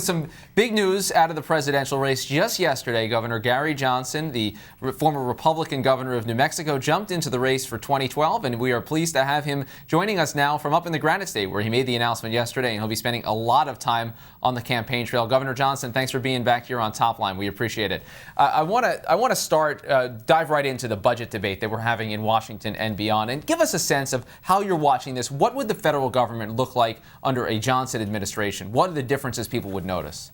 some big news out of the presidential race just yesterday. Governor Gary Johnson, the former Republican governor of New Mexico, jumped into the race for 2012, and we are pleased to have him joining us now from up in the Granite State, where he made the announcement yesterday, and he'll be spending a lot of time on the campaign trail. Governor Johnson, thanks for being back here on Top Line. We appreciate it. I want to start, dive right into the budget debate that we're having in Washington and beyond, and give us a sense of how you're watching this. What would the federal government look like under a Johnson administration? What are the differences people would notice?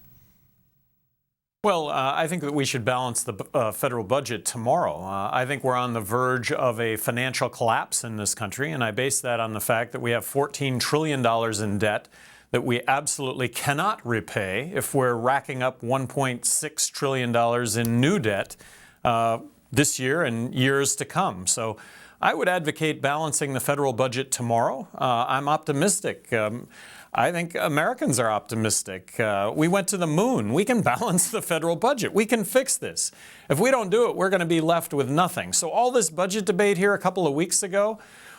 Well, I think that we should balance the federal budget tomorrow. I think we're on the verge of a financial collapse in this country, and I base that on the fact that we have $14 trillion in debt that we absolutely cannot repay if we're racking up $1.6 trillion in new debt this year and years to come. So I would advocate balancing the federal budget tomorrow. I'm optimistic. I think Americans are optimistic. We went to the moon. We can balance the federal budget. We can fix this. If we don't do it, we're going to be left with nothing. So all this budget debate here a couple of weeks ago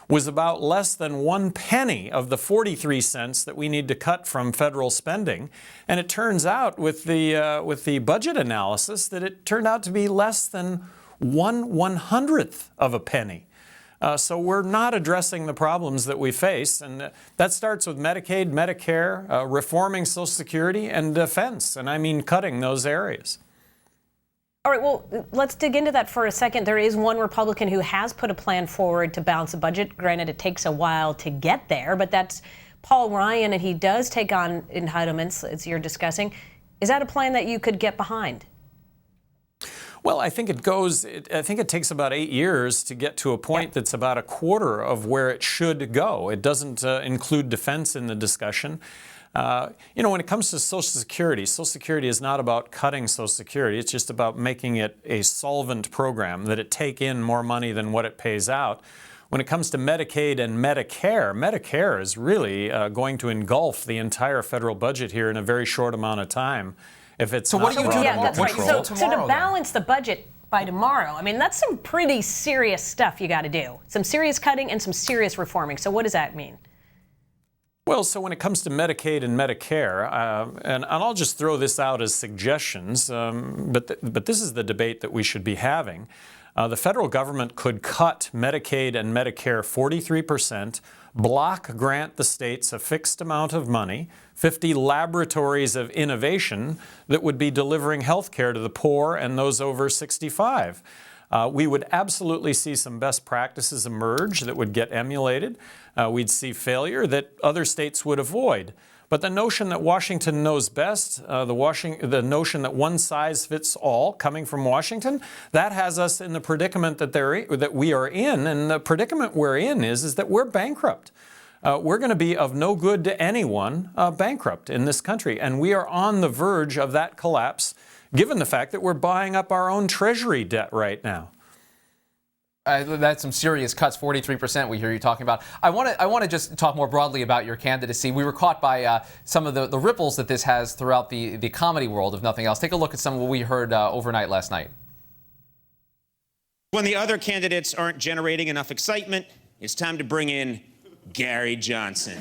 was about less than 1 penny of the 43 cents that we need to cut from federal spending. And it turns out with the budget analysis that it turned out to be less than 1/100th of a penny. So we're not addressing the problems that we face, and that starts with Medicaid, Medicare, reforming Social Security, and defense, and I mean cutting those areas. All right, well, let's dig into that for a second. There is one Republican who has put a plan forward to balance the budget. Granted, it takes a while to get there, but that's Paul Ryan, and he does take on entitlements, as you're discussing. Is that a plan that you could get behind? Well, I think it takes about 8 years to get to a point that's about a quarter of where it should go. It doesn't include defense in the discussion. When it comes to Social Security is not about cutting Social Security. It's just about making it a solvent program, that it take in more money than what it pays out. When it comes to Medicaid and Medicare is really going to engulf the entire federal budget here in a very short amount of time. If it's so what do you do? Yeah, that's right. So to balance the budget by tomorrow, I mean, that's some pretty serious stuff you got to do. Some serious cutting and some serious reforming. So what does that mean? Well, so when it comes to Medicaid and Medicare, and I'll just throw this out as suggestions, but this is the debate that we should be having. The federal government could cut Medicaid and Medicare 43%, block grant the states a fixed amount of money, 50 laboratories of innovation that would be delivering health care to the poor and those over 65. We would absolutely see some best practices emerge that would get emulated. We'd see failure that other states would avoid. But the notion that Washington knows best, the notion that one size fits all coming from Washington, that has us in the predicament that we are in. And the predicament we're in is that we're bankrupt. We're going to be of no good to anyone bankrupt in this country. And we are on the verge of that collapse, given the fact that we're buying up our own Treasury debt right now. That's some serious cuts, 43% we hear you talking about. I want to just talk more broadly about your candidacy. We were caught by some of the ripples that this has throughout the comedy world, if nothing else. Take a look at some of what we heard overnight last night. When the other candidates aren't generating enough excitement, it's time to bring in Gary Johnson.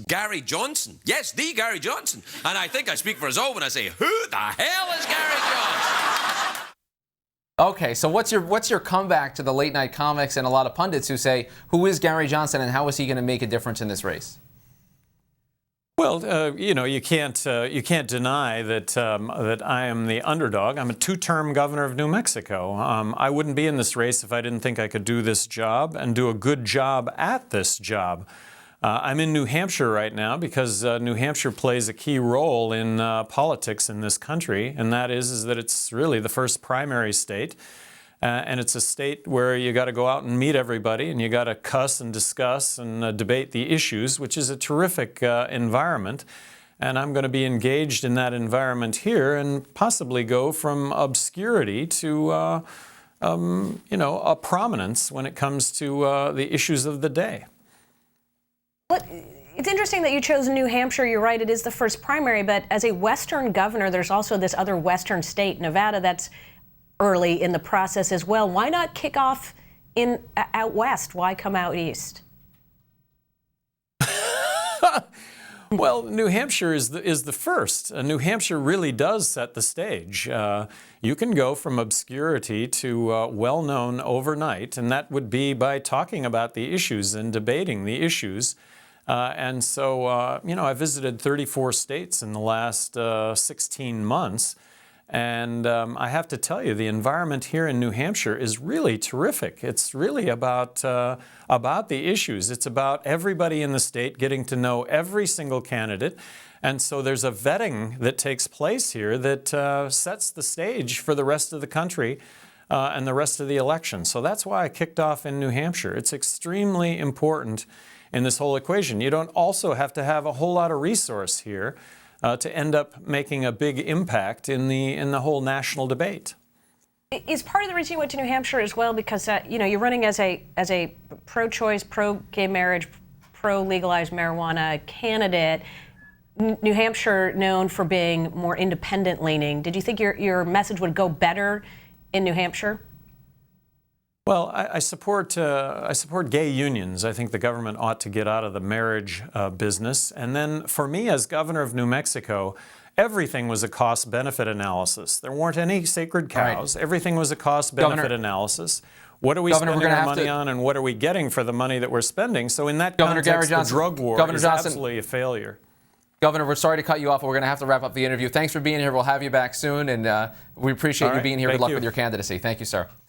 Gary Johnson? Yes, the Gary Johnson. And I think I speak for us all when I say, who the hell is Gary Johnson? Okay, so what's your comeback to the late night comics and a lot of pundits who say, who is Gary Johnson and how is he going to make a difference in this race? Well, you can't deny that I am the underdog. I'm a two-term governor of New Mexico. I wouldn't be in this race if I didn't think I could do this job and do a good job at this job. I'm in New Hampshire right now because New Hampshire plays a key role in politics in this country, and that is that it's really the first primary state. And it's a state where you got to go out and meet everybody, and you got to cuss and discuss and debate the issues, which is a terrific environment. And I'm going to be engaged in that environment here and possibly go from obscurity to, a prominence when it comes to the issues of the day. It's interesting that you chose New Hampshire. You're right, it is the first primary, but as a Western governor, there's also this other Western state, Nevada, that's early in the process as well. Why not kick off out west? Why come out east? Well, New Hampshire is the first. New Hampshire really does set the stage. You can go from obscurity to well-known overnight, and that would be by talking about the issues and debating the issues. And so, I visited 34 states in the last 16 months. And I have to tell you, the environment here in New Hampshire is really terrific. It's really about the issues. It's about everybody in the state getting to know every single candidate. And so there's a vetting that takes place here that sets the stage for the rest of the country and the rest of the election. So that's why I kicked off in New Hampshire. It's extremely important in this whole equation. You don't also have to have a whole lot of resource here to end up making a big impact in the whole national debate. Is part of the reason you went to New Hampshire as well because you're running as a pro-choice, pro-gay marriage, pro-legalized marijuana candidate. New Hampshire known for being more independent-leaning. Did you think your message would go better in New Hampshire? Well, I support gay unions. I think the government ought to get out of the marriage business. And then for me as governor of New Mexico, everything was a cost-benefit analysis. There weren't any sacred cows. Right. Everything was a cost-benefit analysis. What are we spending our money on, and what are we getting for the money that we're spending? So in that context, the drug war is absolutely a failure. Governor, we're sorry to cut you off, but we're going to have to wrap up the interview. Thanks for being here. We'll have you back soon, and we appreciate you being here. Good luck with your candidacy. Thank you, sir.